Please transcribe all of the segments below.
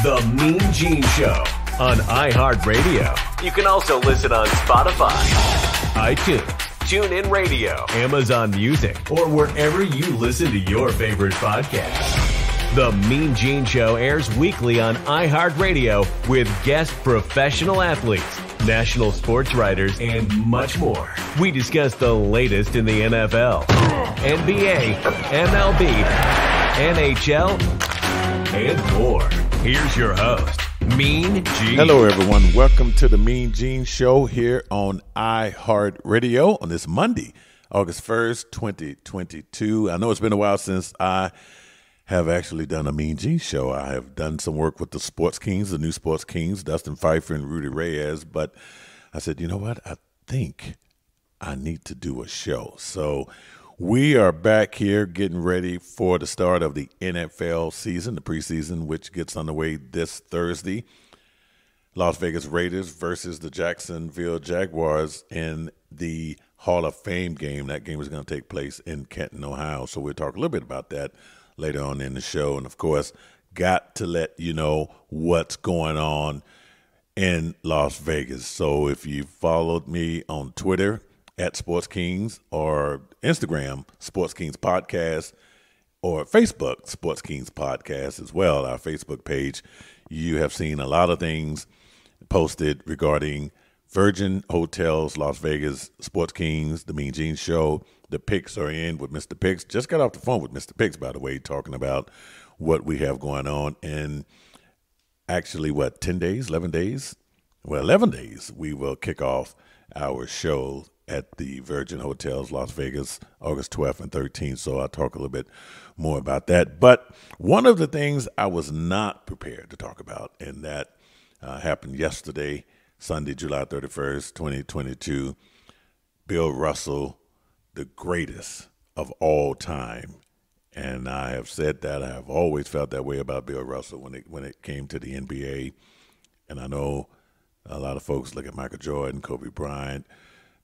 The MeanGene Show on iHeartRadio. You can also listen on Spotify, iTunes, TuneIn Radio, Amazon Music, or wherever you listen to your favorite podcasts. The MeanGene Show airs weekly on iHeartRadio with guest professional athletes, national sports writers, and much more. We discuss the latest in the NFL, NBA, MLB, NHL, and more. Here's your host, Mean Gene. Hello, everyone. Welcome to the Mean Gene Show here on iHeartRadio on this Monday, August 1st, 2022. I know it's been a while since I have actually done a Mean Gene Show. I have done some work with the SportsKings, the new SportsKings, Dustin Pfeiffer and Rudy Reyes, but I said, you know what? I think I need to do a show. So we are back here getting ready for the start of the NFL season, the preseason, which gets underway this Thursday. Las Vegas Raiders versus the Jacksonville Jaguars in the Hall of Fame game. That game is going to take place in Canton, Ohio. So we'll talk a little bit about that later on in the show. And, of course, got to let you know what's going on in Las Vegas. So if you followed me on Twitter, at SportsKings, or Instagram, SportsKings Podcast, or Facebook, SportsKings Podcast as well, our Facebook page, you have seen a lot of things posted regarding Virgin Hotels, Las Vegas, SportsKings, the Mean Gene Show. The picks are in with Mr. Picks. Just got off the phone with Mr. Picks, by the way, talking about what we have going on. And actually, 10 days, 11 days? Well, 11 days, we will kick off our show at the Virgin Hotels, Las Vegas, August 12th and 13th. So I'll talk a little bit more about that. But one of the things I was not prepared to talk about, and that happened yesterday, Sunday, July 31st, 2022, Bill Russell, the greatest of all time. And I have said that. I have always felt that way about Bill Russell when it came to the NBA. And I know a lot of folks look at Michael Jordan, Kobe Bryant,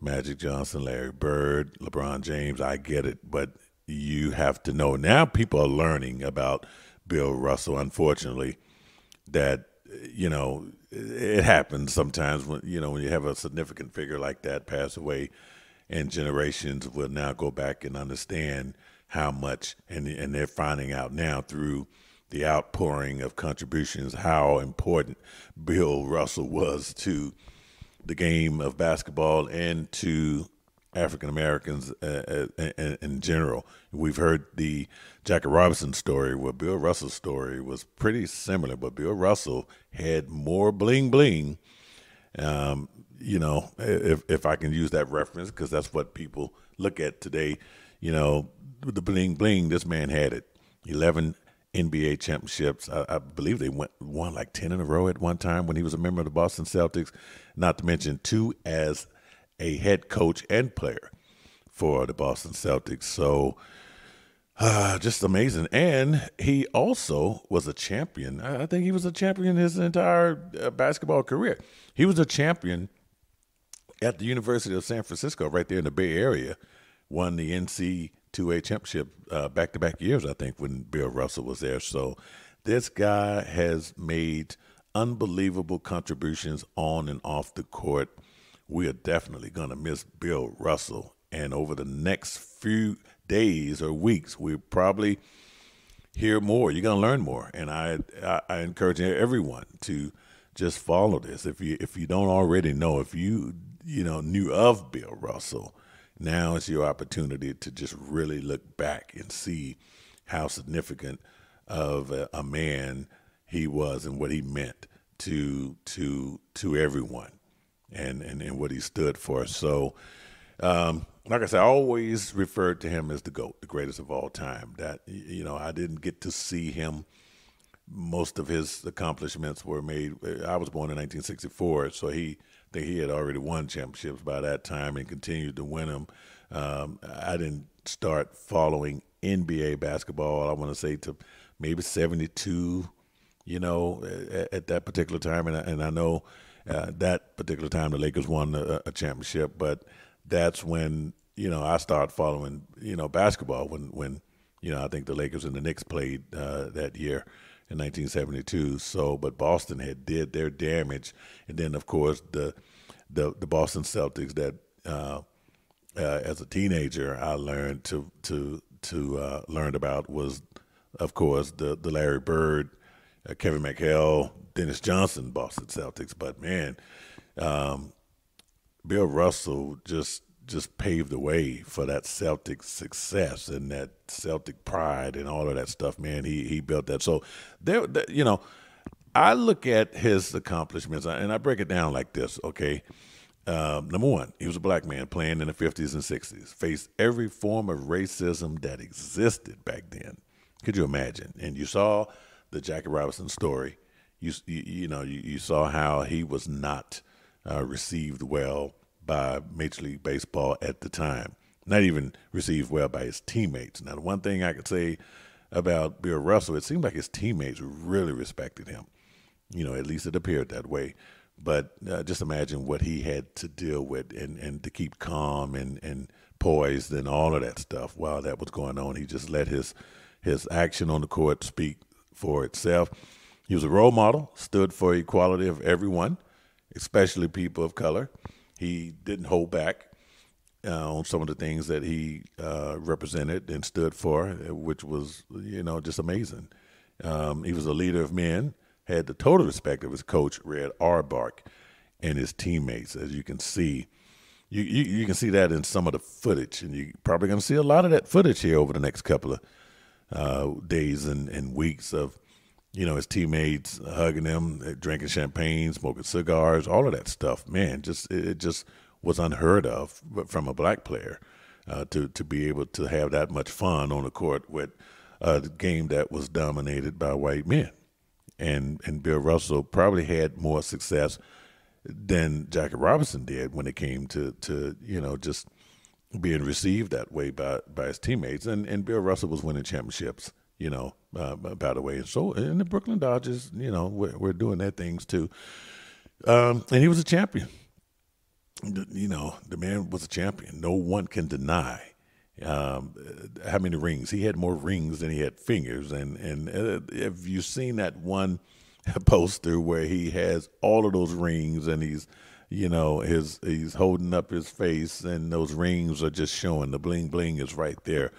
Magic Johnson, Larry Bird, LeBron James. I get it, but you have to know. Now people are learning about Bill Russell, unfortunately, that, it happens sometimes when you have a significant figure like that pass away, and generations will now go back and understand how much, and they're finding out now through the outpouring of contributions how important Bill Russell was to the game of basketball and to African Americans in general. We've heard the Jackie Robinson story, where Bill Russell's story was pretty similar, but Bill Russell had more bling bling. If I can use that reference, because that's what people look at today. The bling bling, this man had it. 11 NBA championships. I believe they won like 10 in a row at one time when he was a member of the Boston Celtics. Not to mention 2 as a head coach and player for the Boston Celtics. So just amazing. And he also was a champion. I think he was a champion his entire basketball career. He was a champion at the University of San Francisco, right there in the Bay Area. Won the NCAA championship back-to-back years, I think, when Bill Russell was there. So this guy has made unbelievable contributions on and off the court. We are definitely going to miss Bill Russell. And over the next few days or weeks, we'll probably hear more. You're going to learn more. And I encourage everyone to just follow this. If you don't already know, if you knew of Bill Russell, now is your opportunity to just really look back and see how significant of a man he was and what he meant to everyone and what he stood for. So, like I said, I always referred to him as the GOAT, the greatest of all time. That, I didn't get to see him. Most of his accomplishments were made. I was born in 1964, so I think he had already won championships by that time and continued to win them. I didn't start following NBA basketball, I want to say, to maybe 72, at that particular time. And I know that particular time the Lakers won a championship, but that's when, I started following, basketball when I think the Lakers and the Knicks played that year. in 1972. So, but Boston had did their damage, and then of course the Boston Celtics that as a teenager I learned to learned about was, of course, the Larry Bird, Kevin McHale, Dennis Johnson Boston Celtics. But man, Bill Russell just paved the way for that Celtic success and that Celtic pride and all of that stuff. Man, he built that. So there, I look at his accomplishments and I break it down like this. Okay, number one, he was a black man playing in the 50s and 60s, faced every form of racism that existed back then. Could you imagine? And you saw the Jackie Robinson story. You saw how he was not received well by Major League Baseball at the time, not even received well by his teammates. Now, the one thing I could say about Bill Russell, it seemed like his teammates really respected him. At least it appeared that way. But just imagine what he had to deal with and to keep calm and poised and all of that stuff while that was going on. He just let his action on the court speak for itself. He was a role model, stood for equality of everyone, especially people of color. He didn't hold back on some of the things that he represented and stood for, which was, just amazing. He was a leader of men, had the total respect of his coach, Red Auerbach, and his teammates. As you can see, you can see that in some of the footage, and you're probably going to see a lot of that footage here over the next couple of days and weeks of, his teammates hugging him, drinking champagne, smoking cigars, all of that stuff. Man, it just was unheard of from a black player to be able to have that much fun on the court with a game that was dominated by white men. And Bill Russell probably had more success than Jackie Robinson did when it came to just being received that way by his teammates. And Bill Russell was winning championships, by the way. And so, and the Brooklyn Dodgers, we're doing their things too. And he was a champion. The man was a champion. No one can deny how many rings. He had more rings than he had fingers. And if you've seen that one poster where he has all of those rings and he's holding up his face and those rings are just showing, the bling bling is right there.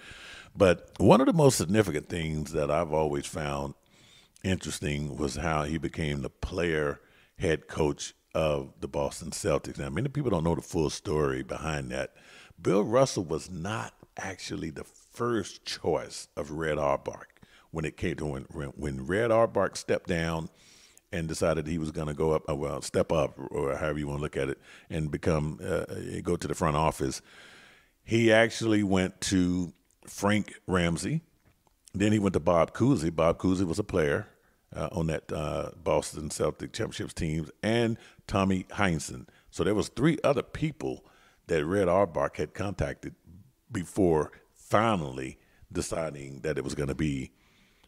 But one of the most significant things that I've always found interesting was how he became the player head coach of the Boston Celtics. Now, many people don't know the full story behind that. Bill Russell was not actually the first choice of Red Auerbach when it came to when Red Auerbach stepped down and decided he was going to go up, step up, or however you want to look at it, and go to the front office. He actually went to Frank Ramsey. Then he went to Bob Cousy. Bob Cousy was a player on that Boston Celtic championships teams, and Tommy Heinsohn. So there was three other people that Red Auerbach had contacted before finally deciding that it was going to be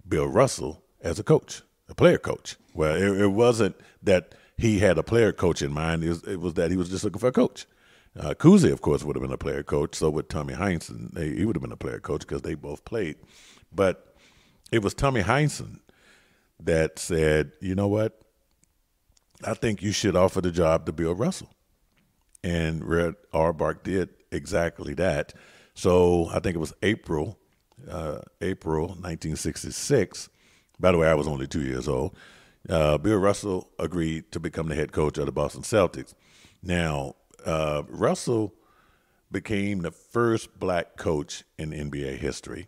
Bill Russell as a coach, a player coach. Well, it wasn't that he had a player coach in mind. It was that he was just looking for a coach. Cousy, of course, would have been a player coach. So would Tommy Heinsohn. He would have been a player coach because they both played. But it was Tommy Heinsohn that said, you know what, I think you should offer the job to Bill Russell. And Red Auerbach did exactly that. So I think it was April 1966. By the way, I was only 2 years old. Bill Russell agreed to become the head coach of the Boston Celtics. Now, Russell became the first black coach in NBA history,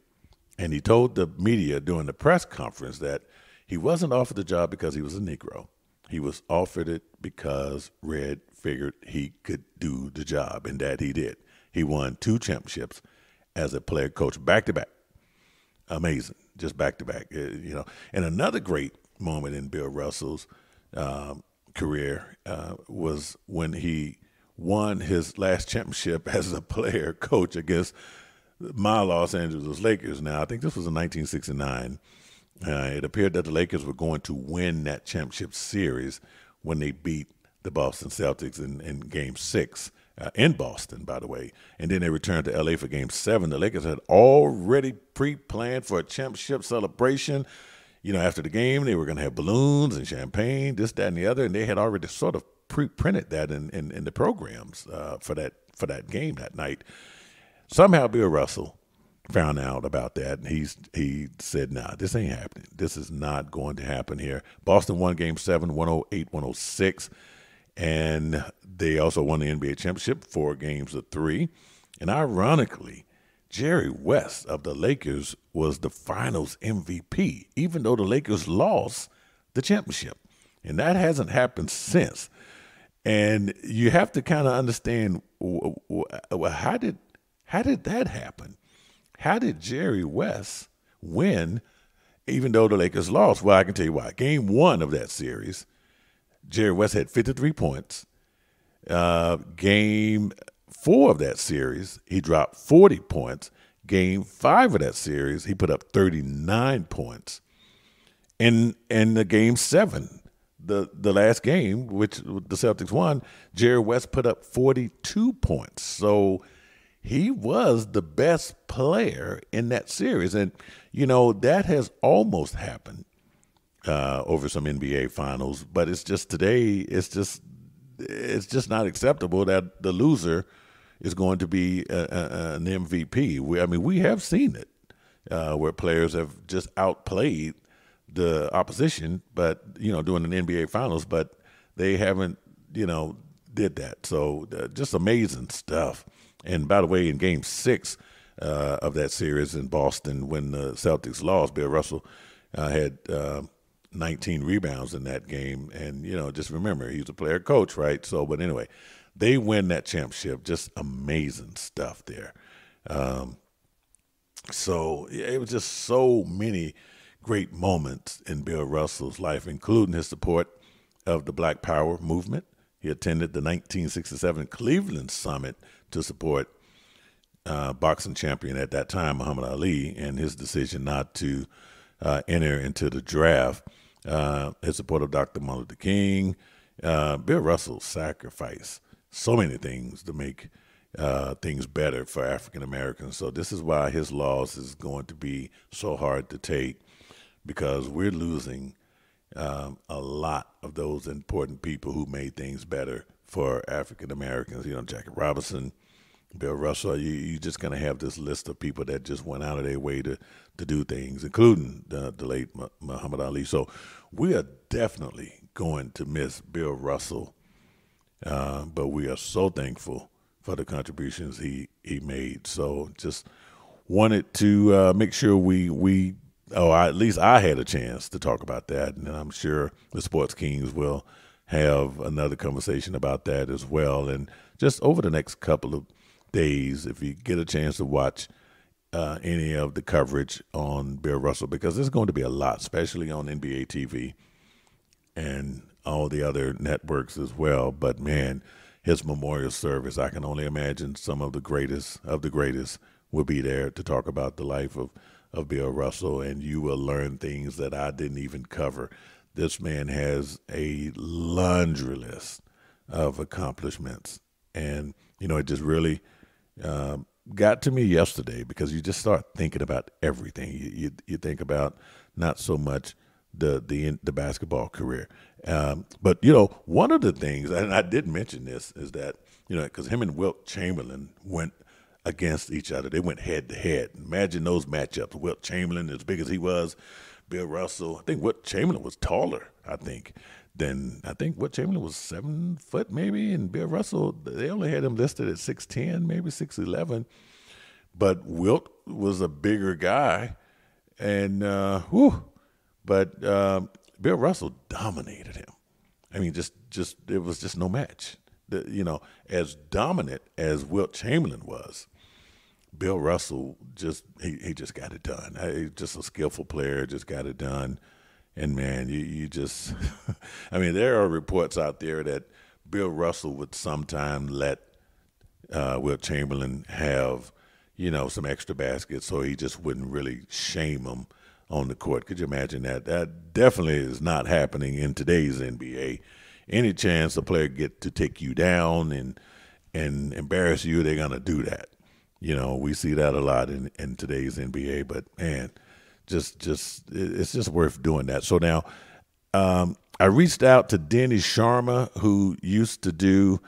and he told the media during the press conference that he wasn't offered the job because he was a Negro. He was offered it because Red figured he could do the job, and that he did. He won 2 championships as a player coach back-to-back. Amazing, just back-to-back. And another great moment in Bill Russell's career was when he won his last championship as a player coach against my Los Angeles Lakers. Now, I think this was in 1969. It appeared that the Lakers were going to win that championship series when they beat the Boston Celtics in Game 6 in Boston, by the way. And then they returned to L.A. for Game 7. The Lakers had already pre-planned for a championship celebration. after the game, they were going to have balloons and champagne, this, that, and the other, and they had already sort of pre-printed that in the programs for that game that night. Somehow Bill Russell found out about that, and he said, nah, this ain't happening. This is not going to happen here. Boston won Game 7, 108-106, and they also won the NBA championship 4 games to 3. And ironically, Jerry West of the Lakers was the finals MVP, even though the Lakers lost the championship. And that hasn't happened since. And you have to kind of understand, how did that happen? How did Jerry West win even though the Lakers lost? Well, I can tell you why. Game 1 of that series, Jerry West had 53 points. Game 4 of that series, he dropped 40 points. Game 5 of that series, he put up 39 points. In the Game 7, the last game, which the Celtics won, Jerry West put up 42 points. So he was the best player in that series. And, that has almost happened over some NBA finals. But it's just today, it's just not acceptable that the loser is going to be an MVP. We have seen it where players have just outplayed the opposition, but, during an NBA finals, but they haven't, did that. So just amazing stuff. And by the way, in Game 6 of that series in Boston, when the Celtics lost, Bill Russell had 19 rebounds in that game. And, just remember, he's a player coach, right? So, but anyway, they win that championship. Just amazing stuff there. So it was just so many great moments in Bill Russell's life, including his support of the Black Power movement. He attended the 1967 Cleveland Summit to support boxing champion at that time, Muhammad Ali, and his decision not to enter into the draft. His support of Dr. Martin Luther King. Bill Russell sacrificed so many things to make things better for African Americans. So this is why his loss is going to be so hard to take, because we're losing a lot of those important people who made things better for African Americans. Jackie Robinson, Bill Russell. You're just going to have this list of people that just went out of their way to do things, including the late Muhammad Ali. So we are definitely going to miss Bill Russell, but we are so thankful for the contributions he made. So just wanted to make sure at least I had a chance to talk about that, and I'm sure the SportsKings will have another conversation about that as well. And just over the next couple of days, if you get a chance to watch any of the coverage on Bill Russell, because there's going to be a lot, especially on NBA TV and all the other networks as well. But, man, his memorial service, I can only imagine some of the greatest will be there to talk about the life of Bill Russell, and you will learn things that I didn't even cover. This man has a laundry list of accomplishments, and, it just really got to me yesterday, because you just start thinking about everything. You think about not so much the basketball career, but one of the things, and I did mention this, is that because him and Wilt Chamberlain went against each other. They went head to head. Imagine those matchups. Wilt Chamberlain, as big as he was, Bill Russell. I think Wilt Chamberlain was taller, I think Wilt Chamberlain was 7 foot maybe, and Bill Russell, they only had him listed at 6'10", maybe 6'11". But Wilt was a bigger guy, and but Bill Russell dominated him. I mean, just it was just no match. As dominant as Wilt Chamberlain was, Bill Russell he just got it done. He's just a skillful player, just got it done. And, man, you just – I mean, there are reports out there that Bill Russell would sometime let Wilt Chamberlain have, some extra baskets so he just wouldn't really shame him on the court. Could you imagine that? That definitely is not happening in today's NBA. Any chance a player get to take you down and embarrass you, they're going to do that. We see that a lot in today's NBA. But, man, it's just worth doing that. So now I reached out to Denny Sharma, who used to do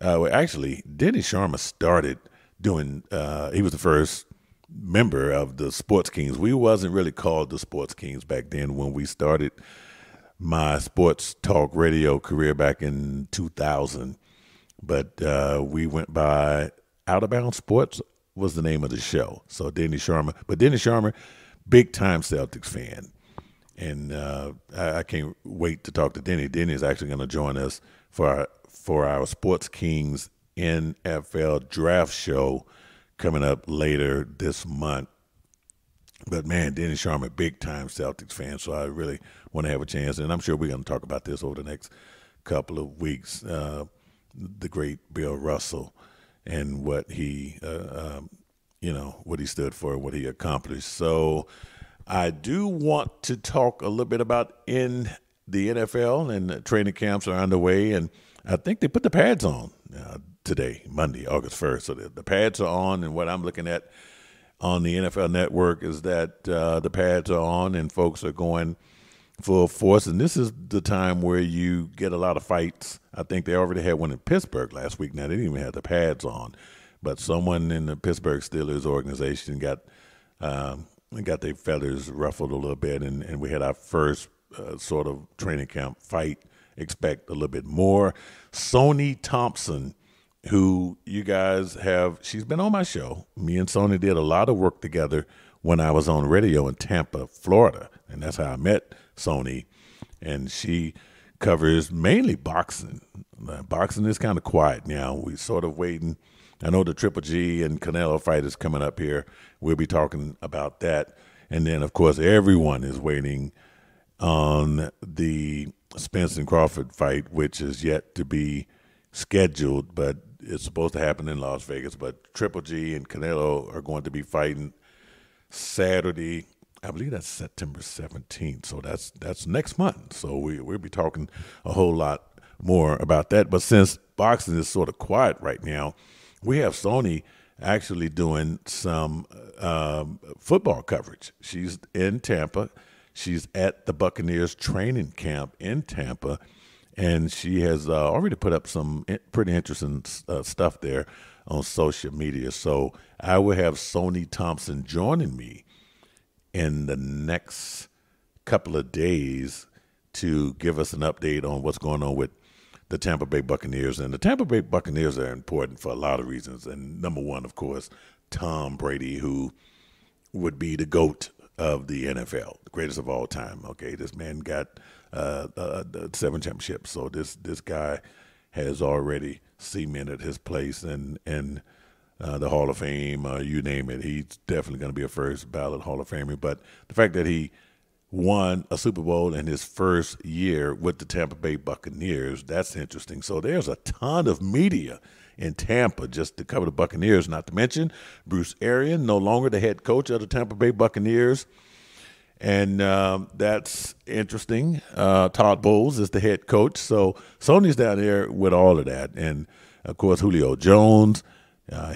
actually Denny Sharma started doing he was the first member of the SportsKings. We wasn't really called the SportsKings back then when we started my sports talk radio career back in 2000, but we went by Out of Bounds Sports was the name of the show. So Denny Sharma, big time Celtics fan, and I can't wait to talk to Denny. Denny is actually going to join us for our SportsKings NFL draft show coming up later this month. But man, Denny Sharma, big time Celtics fan, so I really want to have a chance, and I'm sure we're going to talk about this over the next couple of weeks. The great Bill Russell and what he, what he stood for, what he accomplished. So I do want to talk a little bit about in the NFL, and training camps are underway, and I think they put the pads on today, Monday, August 1st. So the pads are on, and what I'm looking at on the NFL Network is that the pads are on and folks are going full force. And this is the time where you get a lot of fights. I think they already had one in Pittsburgh last week. Now, they didn't even have the pads on. But someone in the Pittsburgh Steelers organization got their feathers ruffled a little bit, and we had our first sort of training camp fight. Expect a little bit more. Sony Thompson, who you guys have, she's been on my show. Me and Sony did a lot of work together when I was on radio in Tampa, Florida, and that's how I met Sony. And she covers mainly boxing. Boxing is kind of quiet now. We're sort of waiting. I know the Triple G and Canelo fight is coming up here. We'll be talking about that. And then, of course, everyone is waiting on the Spence and Crawford fight, which is yet to be scheduled, but it's supposed to happen in Las Vegas. But Triple G and Canelo are going to be fighting Saturday. I believe that's September 17th. So that's next month. So we'll be talking a whole lot more about that. But since boxing is sort of quiet right now, we have Sony actually doing some football coverage. She's in Tampa. She's at the Buccaneers training camp in Tampa, and she has already put up some pretty interesting stuff there on social media. So I will have Sony Thompson joining me in the next couple of days to give us an update on what's going on with the Tampa Bay Buccaneers. And the Tampa Bay Buccaneers are important for a lot of reasons. And number one, of course, Tom Brady, who would be the GOAT of the NFL, the greatest of all time. Okay, this man got 7 championships. So this guy has already cemented his place in the Hall of Fame. You name it, he's definitely going to be a first ballot Hall of Famer. But the fact that he won a Super Bowl in his first year with the Tampa Bay Buccaneers, that's interesting. So there's a ton of media in Tampa just to cover the Buccaneers, not to mention Bruce Arians, no longer the head coach of the Tampa Bay Buccaneers. And that's interesting. Todd Bowles is the head coach. So Sony's down there with all of that. And, of course, Julio Jones,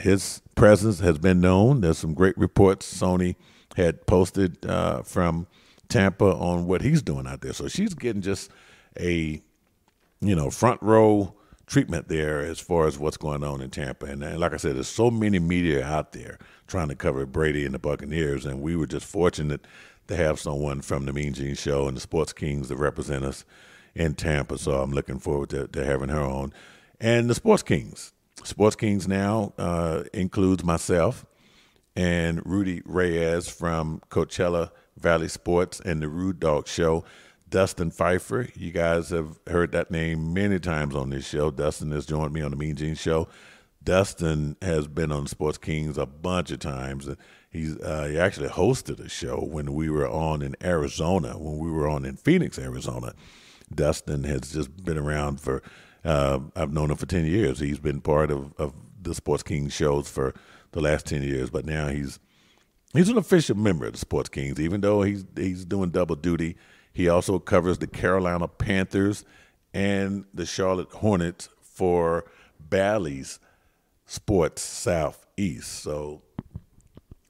his presence has been known. There's some great reports Sony had posted from Tampa on what he's doing out there. So she's getting just a, front row treatment there as far as what's going on in Tampa. And like I said, there's so many media out there trying to cover Brady and the Buccaneers, and we were just fortunate to have someone from the MeanGene Show and the SportsKings to represent us in Tampa. So I'm looking forward to having her on. And the SportsKings. SportsKings now includes myself and Rudy Reyes from Coachella Valley Sports and the Rude Dog Show. Dustin Pfeiffer, you guys have heard that name many times on this show. Dustin has joined me on the MeanGene Show. Dustin has been on SportsKings a bunch of times. He actually hosted a show when we were on in Arizona, when we were on in Phoenix, Arizona. Dustin has just been around for, I've known him for 10 years. He's been part of the SportsKings shows for the last 10 years, but now he's an official member of the SportsKings, even though he's doing double duty. He also covers the Carolina Panthers and the Charlotte Hornets for Bally's Sports Southeast. So,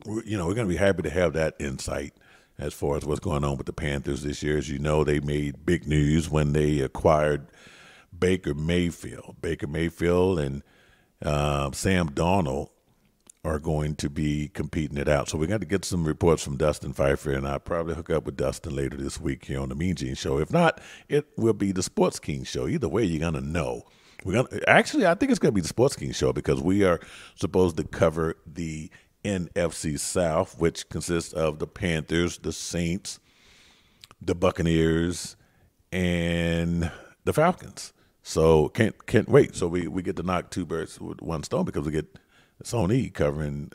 we're going to be happy to have that insight as far as what's going on with the Panthers this year. As you know, they made big news when they acquired Baker Mayfield. Baker Mayfield and Sam Darnold are going to be competing it out. So we got to get some reports from Dustin Pfeiffer, and I'll probably hook up with Dustin later this week here on the MeanGene Show. If not, it will be the SportsKings Show. Either way, you're going to know. Actually, I think it's going to be the SportsKings Show because we are supposed to cover the NFC South, which consists of the Panthers, the Saints, the Buccaneers, and the Falcons. So can't wait. So we get to knock two birds with one stone because we get Sony covering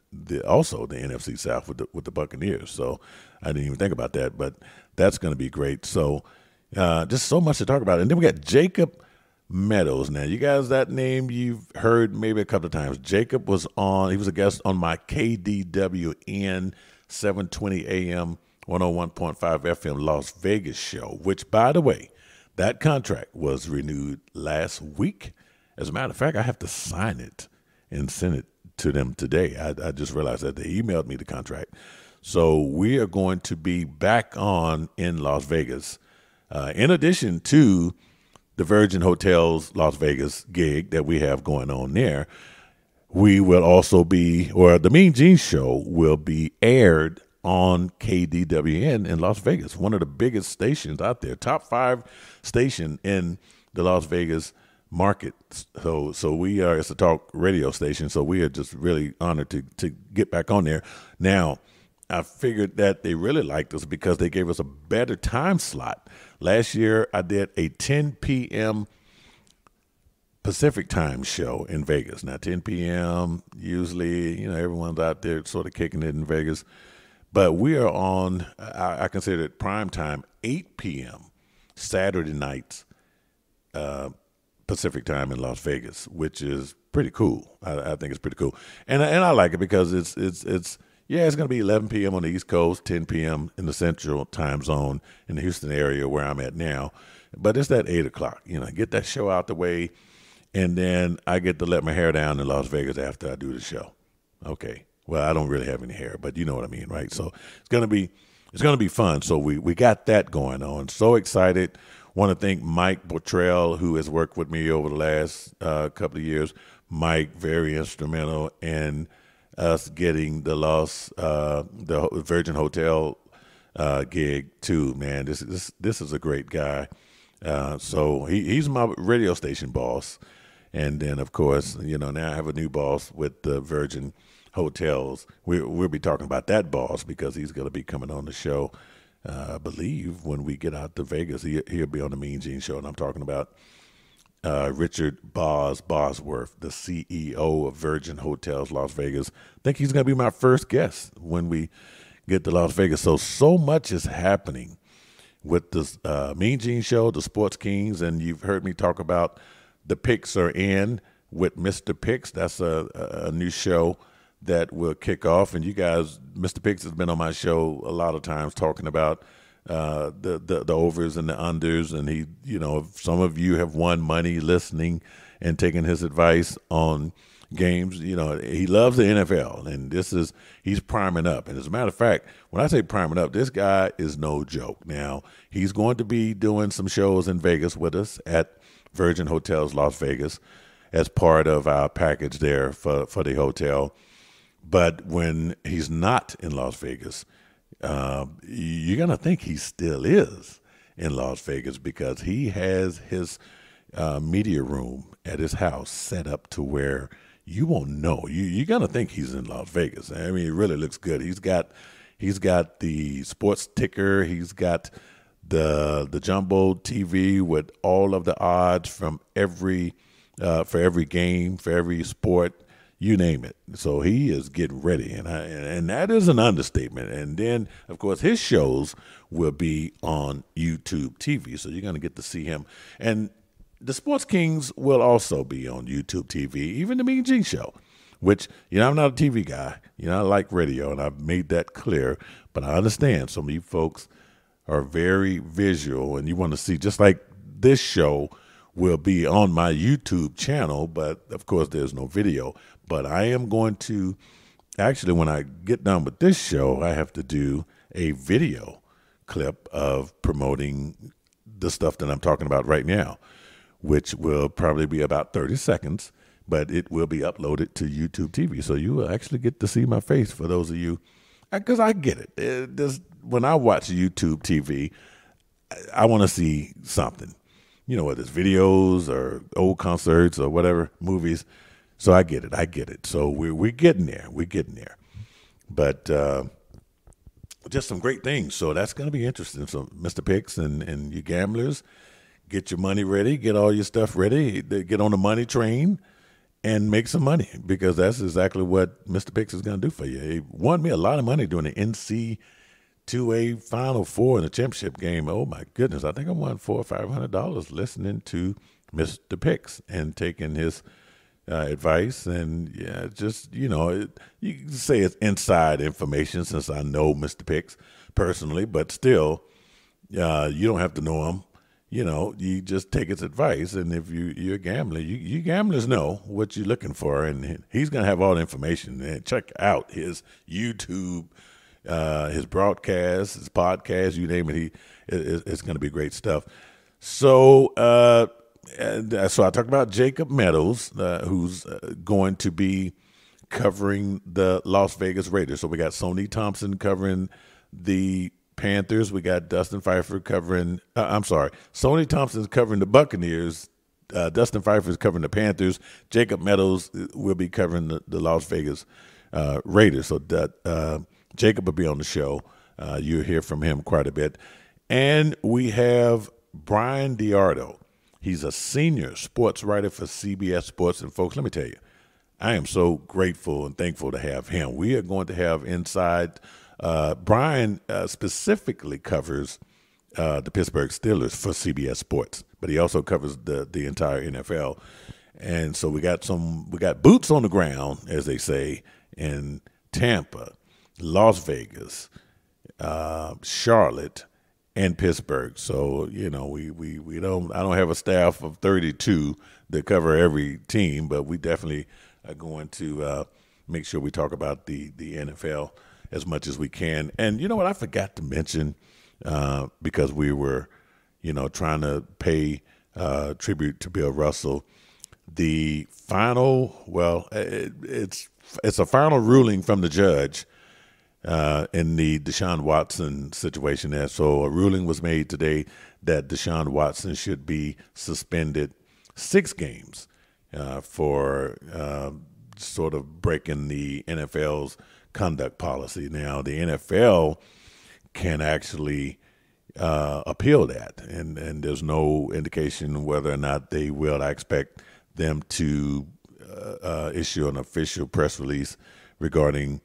also the NFC South with the Buccaneers. So I didn't even think about that, but that's going to be great. So just so much to talk about. And then we got Jacob Meadows. Now, you guys, that name you've heard maybe a couple of times. Jacob was a guest on my KDWN 720 AM 101.5 FM Las Vegas show, which, by the way, that contract was renewed last week. As a matter of fact, I have to sign it and send it to them today. I just realized that they emailed me the contract. So we are going to be back on in Las Vegas. In addition to the Virgin Hotels Las Vegas gig that we have going on there, we will also be, or the MeanGene Show will be aired on KDWN in Las Vegas, one of the biggest stations out there, top 5 station in the Las Vegas market. So we are, it's a talk radio station, so we are just really honored to get back on there. Now, I figured that they really liked us because they gave us a better time slot. Last year, I did a 10 p.m. Pacific time show in Vegas. Now, 10 p.m., usually, everyone's out there sort of kicking it in Vegas. But we are on, I consider it prime time, 8 p.m. Saturday nights, Pacific time in Las Vegas, which is pretty cool. I think it's pretty cool. And I like it because it's going to be 11 p.m. on the East Coast, 10 p.m. in the Central Time Zone in the Houston area where I'm at now. But it's that 8 o'clock. Get that show out the way, and then I get to let my hair down in Las Vegas after I do the show. Okay. Well, I don't really have any hair, but you know what I mean, right? So it's gonna be fun. So we got that going on. So excited. Want to thank Mike Bottrell, who has worked with me over the last couple of years. Mike, very instrumental in us getting the Virgin Hotel gig too. Man, this is a great guy. So he's my radio station boss, and then of course now I have a new boss with the Virgin Hotels. We'll be talking about that boss because he's going to be coming on the show. I believe when we get out to Vegas, he'll be on the MeanGene Show, and I'm talking about Richard Bosworth, the CEO of Virgin Hotels Las Vegas. I think he's going to be my first guest when we get to Las Vegas. So much is happening with the MeanGene Show, the SportsKings, and you've heard me talk about the Picks Are In with Mr. Picks. That's a new show that will kick off. And you guys, Mr. Picks has been on my show a lot of times talking about the overs and the unders. And he, some of you have won money listening and taking his advice on games. He loves the NFL, and he's priming up. And as a matter of fact, when I say priming up, this guy is no joke. Now, he's going to be doing some shows in Vegas with us at Virgin Hotels Las Vegas as part of our package there for the hotel. But when he's not in Las Vegas, you're going to think he still is in Las Vegas because he has his media room at his house set up to where you won't know. You're going to think he's in Las Vegas. I mean, it really looks good. He's got the sports ticker. He's got the jumbo TV with all of the odds from for every game, for every sport. You name it. So he is getting ready, and that is an understatement. And then, of course, his shows will be on YouTube TV, so you're going to get to see him. And the SportsKings will also be on YouTube TV, even the MeanGene Show, which, I'm not a TV guy. I like radio, and I've made that clear. But I understand some of you folks are very visual, and you want to see, just like this show will be on my YouTube channel, but of course there's no video. But I am going to, actually, when I get done with this show, I have to do a video clip of promoting the stuff that I'm talking about right now, which will probably be about 30 seconds, but it will be uploaded to YouTube TV. So you will actually get to see my face for those of you, because I get it. When I watch YouTube TV, I want to see something, whether it's videos or old concerts or whatever, movies. So I get it. So we're getting there. But just some great things. So that's going to be interesting. So Mr. Picks and you gamblers, get your money ready, get all your stuff ready, get on the money train and make some money, because that's exactly what Mr. Picks is going to do for you. He won me a lot of money during the NCAA Final Four in the championship game. Oh, my goodness. I think I won $400 or $500 listening to Mr. Picks and taking his advice. And, you can say it's inside information since I know Mr. Picks personally, but still, you don't have to know him. You just take his advice. And if you're a gambler, you gamblers know what you're looking for. And he's going to have all the information. And check out his YouTube, his broadcast, his podcast, you name it. It's going to be great stuff. So, so I talked about Jacob Meadows, who's going to be covering the Las Vegas Raiders. So we got Sonny Thompson covering the Panthers. We got Dustin Pfeiffer covering Sonny Thompson's covering the Buccaneers. Dustin Pfeiffer's covering the Panthers. Jacob Meadows will be covering the Las Vegas Raiders. So Jacob will be on the show. You'll hear from him quite a bit. And we have Brian Diardo. He's a senior sports writer for CBS Sports. And, folks, let me tell you, I am so grateful and thankful to have him. We are going to have inside Brian specifically covers the Pittsburgh Steelers for CBS Sports, but he also covers the entire NFL. And so we got boots on the ground, as they say, in Tampa, Las Vegas, Charlotte, and Pittsburgh. So, I don't have a staff of 32 that cover every team, but we definitely are going to make sure we talk about the NFL as much as we can. And you know what I forgot to mention, because we were, trying to pay tribute to Bill Russell, the final, it's a final ruling from the judge in the Deshaun Watson situation there. So a ruling was made today that Deshaun Watson should be suspended 6 games for sort of breaking the NFL's conduct policy. Now, the NFL can actually appeal that, and there's no indication whether or not they will. I expect them to issue an official press release regarding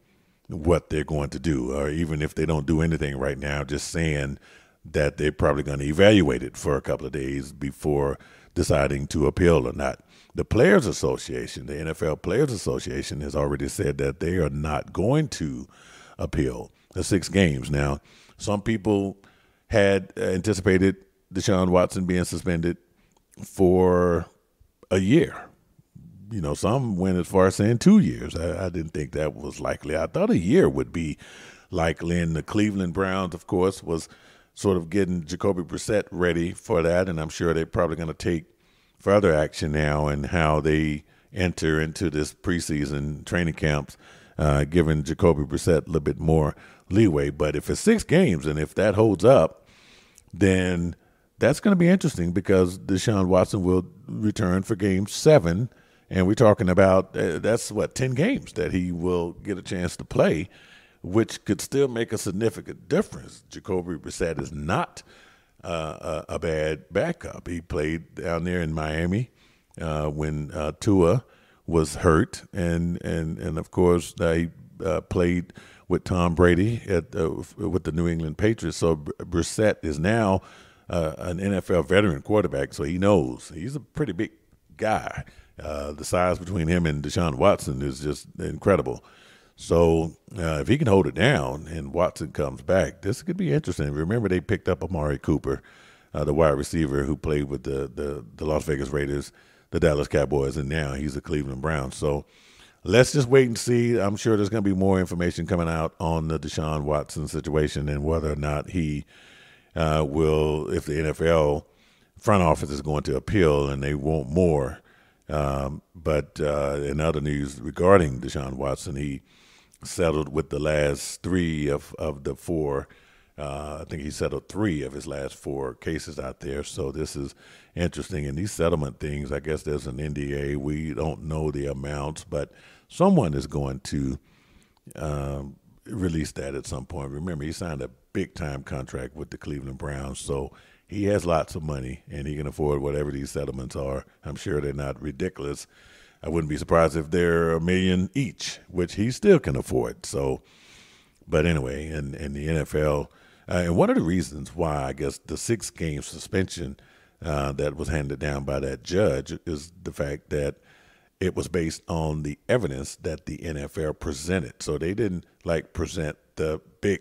what they're going to do, or even if they don't do anything right now, just saying that they're probably going to evaluate it for a couple of days before deciding to appeal or not. The Players Association, the NFL Players Association, has already said that they are not going to appeal the 6 games. Now, some people had anticipated Deshaun Watson being suspended for a year. Some went as far as saying 2 years. I didn't think that was likely. I thought a year would be likely. And the Cleveland Browns, of course, was sort of getting Jacoby Brissett ready for that. And I'm sure they're probably going to take further action now in how they enter into this preseason training camps, giving Jacoby Brissett a little bit more leeway. But if it's 6 games and if that holds up, then that's going to be interesting, because Deshaun Watson will return for Game 7. And we're talking about, 10 games that he will get a chance to play, which could still make a significant difference. Jacoby Brissett is not a bad backup. He played down there in Miami when Tua was hurt, and of course he played with Tom Brady with the New England Patriots. So Brissett is now an NFL veteran quarterback, so he knows. He's a pretty big guy. The size between him and Deshaun Watson is just incredible. So if he can hold it down and Watson comes back, this could be interesting. Remember, they picked up Amari Cooper, the wide receiver who played with the Las Vegas Raiders, the Dallas Cowboys, and now he's a Cleveland Brown. So let's just wait and see. I'm sure there's going to be more information coming out on the Deshaun Watson situation and whether or not he will, if the NFL front office is going to appeal and they want more. But in other news regarding Deshaun Watson, he settled with the last three of the four. I think he settled 3 of his last 4 cases out there. So this is interesting. And these settlement things, I guess there's an NDA. We don't know the amounts, but someone is going to release that at some point. Remember, he signed a big-time contract with the Cleveland Browns, so he has lots of money, and he can afford whatever these settlements are. I'm sure they're not ridiculous. I wouldn't be surprised if they're $1 million each, which he still can afford. So, but anyway, in the NFL, and one of the reasons why I guess the 6-game suspension that was handed down by that judge is the fact that it was based on the evidence that the NFL presented. So they didn't present the big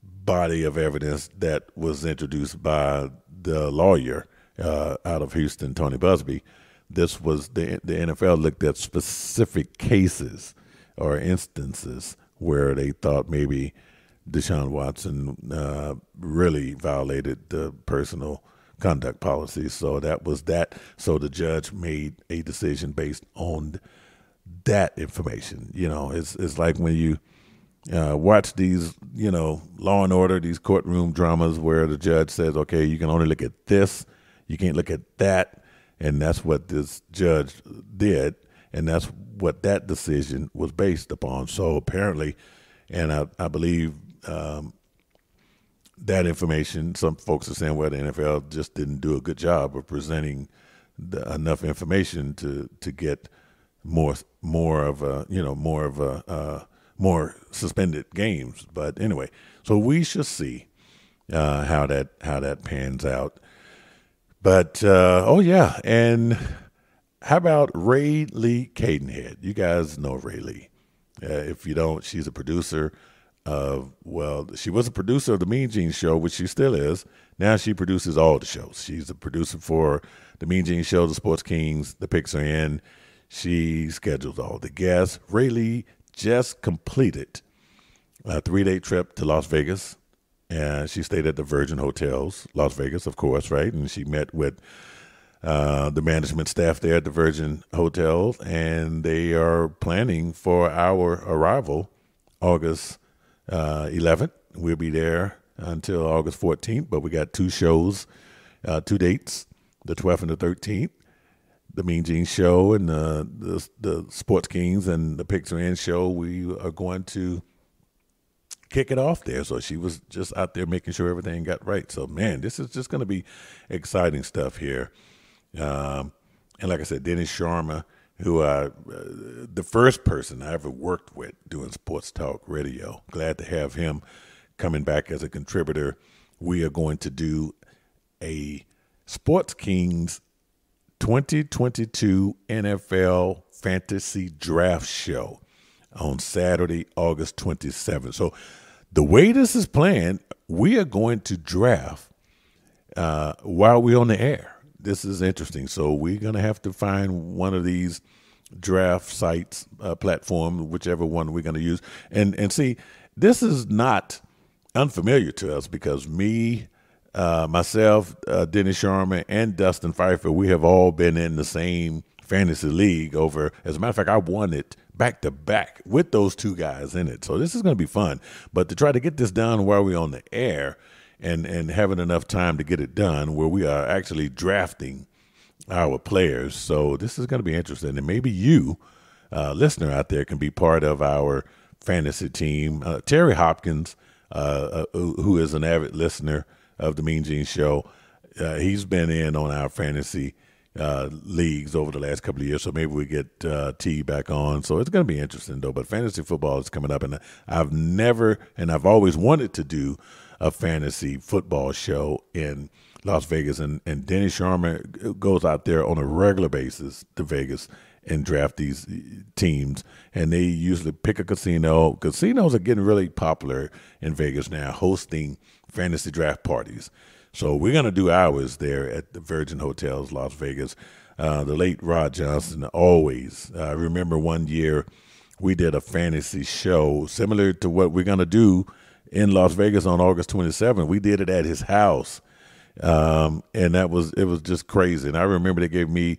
body of evidence that was introduced by the lawyer out of Houston, Tony Busby. This was the NFL looked at specific cases or instances where they thought maybe Deshaun Watson really violated the personal conduct policy. So that was that. So the judge made a decision based on that information. You know, it's like when you watch these, Law and Order, these courtroom dramas where the judge says, okay, you can only look at this, you can't look at that. And that's what this judge did. And that's what that decision was based upon. So apparently, and I believe that information, some folks are saying, well, the NFL just didn't do a good job of presenting enough information to get more suspended games. But anyway, so we shall see how that pans out. But and how about Ray Lee Cadenhead? You guys know Ray Lee. If you don't, she's a producer she was a producer of the MeanGene Show, which she still is. Now she produces all the shows. She's a producer for the MeanGene Show, the SportsKings, the Picks Are In. She schedules all the guests. Ray Lee just completed a 3-day trip to Las Vegas. And she stayed at the Virgin Hotels, Las Vegas, of course, right? And she met with the management staff there at the Virgin Hotels, and they are planning for our arrival August 11th. We'll be there until August 14th, but we got 2 shows, 2 dates, the 12th and the 13th. The MeanGene Show and the SportsKings and the Picks Are In show, we are going to kick it off there. So she was just out there making sure everything got right. So, man, this is just going to be exciting stuff here. And like I said, Dennis Sharma, who the first person I ever worked with doing sports talk radio. Glad to have him coming back as a contributor. We are going to do a SportsKings 2022 NFL Fantasy Draft Show on Saturday, August 27th. So the way this is planned, we are going to draft while we're on the air. This is interesting. So we're going to have to find one of these draft sites, platform, whichever one we're going to use. And see, this is not unfamiliar to us because me, myself, Dennis Sharma, and Dustin Pfeiffer, we have all been in the same fantasy league over. As a matter of fact, I won it back-to-back with those 2 guys in it. So this is going to be fun. But to try to get this done while we're on the air and having enough time to get it done where we are actually drafting our players. So this is going to be interesting. And maybe you, listener out there, can be part of our fantasy team. Terry Hopkins, who is an avid listener of the MeanGene Show, he's been in on our fantasy leagues over the last couple of years, so maybe we get T back on. So it's going to be interesting, though. But fantasy football is coming up, and I've always wanted to do a fantasy football show in Las Vegas. And Dennis Sharma goes out there on a regular basis to Vegas and draft these teams, and they usually pick a casino. Casinos are getting really popular in Vegas now, hosting fantasy draft parties. So we're going to do ours there at the Virgin Hotels, Las Vegas. The late Rod Johnson always. I remember one year we did a fantasy show similar to what we're going to do in Las Vegas on August 27th. We did it at his house, and it was just crazy. And I remember they gave me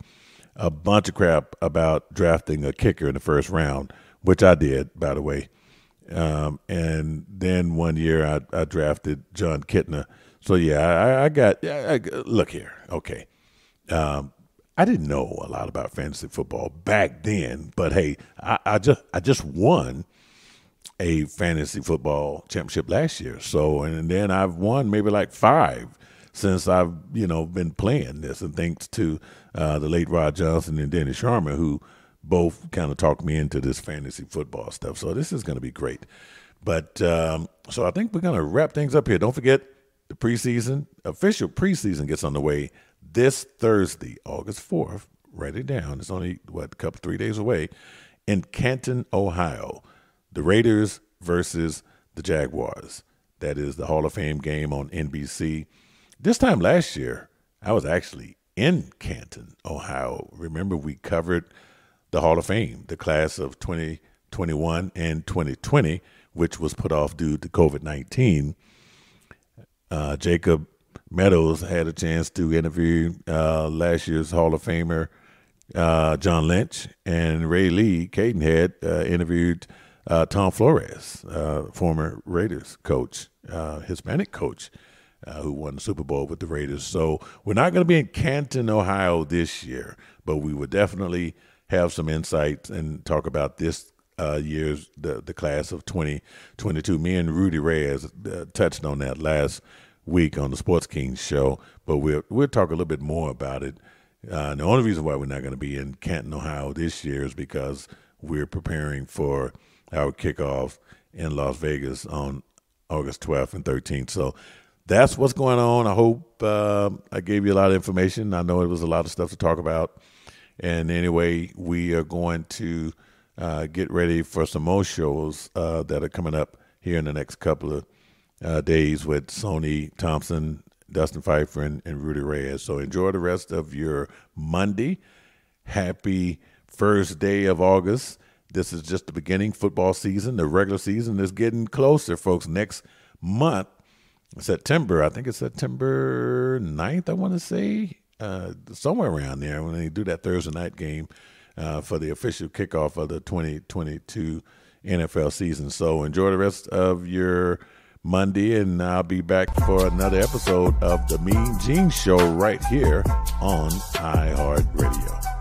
a bunch of crap about drafting a kicker in the first round, which I did, by the way. And then one year I drafted John Kitna. So, yeah, look here, okay. I didn't know a lot about fantasy football back then, but hey, I just won a fantasy football championship last year. So, and then I've won maybe like 5 since I've been playing this, and thanks to the late Rod Johnson and Dennis Sharma, who both kind of talked me into this fantasy football stuff. So this is going to be great. But so I think we're going to wrap things up here. Don't forget the preseason, official preseason gets on the way this Thursday, August 4th. Write it down. It's only, a couple, 3 days away in Canton, Ohio. The Raiders versus the Jaguars. That is the Hall of Fame game on NBC. This time last year, I was actually in Canton, Ohio. Remember, we covered the Hall of Fame, the class of 2021 and 2020, which was put off due to COVID-19. Jacob Meadows had a chance to interview last year's Hall of Famer John Lynch, and Ray Lee Cadenhead interviewed Tom Flores, former Raiders coach, Hispanic coach, who won the Super Bowl with the Raiders. So we're not going to be in Canton, Ohio this year, but we would definitely have some insights and talk about this year's, the class of 2022. Me and Rudy Reyes touched on that last week on the SportsKings show, but we'll talk a little bit more about it. The only reason why we're not going to be in Canton, Ohio this year is because we're preparing for our kickoff in Las Vegas on August 12th and 13th. So that's what's going on. I hope I gave you a lot of information. I know it was a lot of stuff to talk about. And anyway, we are going to get ready for some more shows that are coming up here in the next couple of days with Sony Thompson, Dustin Pfeiffer, and Rudy Reyes. So enjoy the rest of your Monday. Happy first day of August. This is just the beginning. Football season, the regular season is getting closer, folks. Next month, September, I think it's September 9th, I want to say, somewhere around there when they do that Thursday night game for the official kickoff of the 2022 NFL season. So enjoy the rest of your Monday, and I'll be back for another episode of the MeanGene Show right here on iHeartRadio.